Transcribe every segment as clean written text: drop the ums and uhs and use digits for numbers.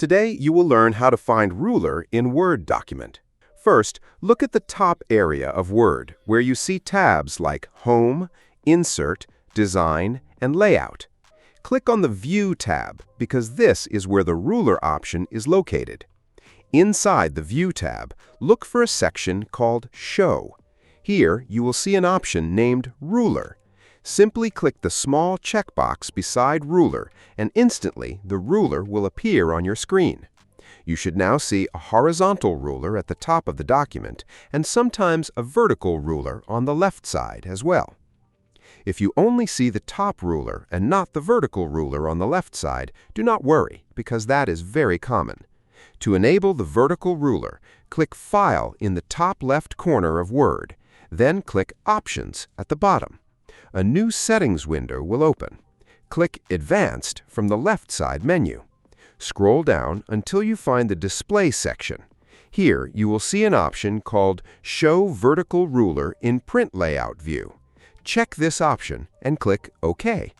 Today, you will learn how to find ruler in Word document. First, look at the top area of Word, where you see tabs like Home, Insert, Design, and Layout. Click on the View tab because this is where the ruler option is located. Inside the View tab, look for a section called Show. Here, you will see an option named Ruler. Simply click the small checkbox beside Ruler, and instantly the ruler will appear on your screen. You should now see a horizontal ruler at the top of the document and sometimes a vertical ruler on the left side as well. If you only see the top ruler and not the vertical ruler on the left side, do not worry, because that is very common. To enable the vertical ruler, click File in the top left corner of Word, then click Options at the bottom. A new settings window will open. Click Advanced from the left side menu. Scroll down until you find the Display section. Here, you will see an option called Show Vertical Ruler in Print Layout View. Check this option and click OK.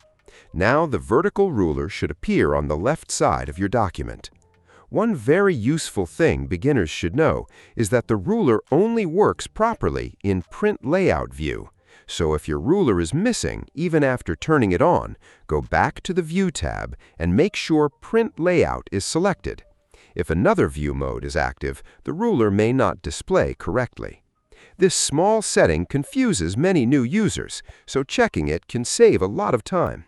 Now the vertical ruler should appear on the left side of your document. One very useful thing beginners should know is that the ruler only works properly in Print Layout View. So if your ruler is missing, even after turning it on, go back to the View tab and make sure Print Layout is selected. If another view mode is active, the ruler may not display correctly. This small setting confuses many new users, so checking it can save a lot of time.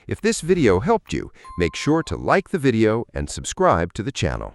If this video helped you, make sure to like the video and subscribe to the channel.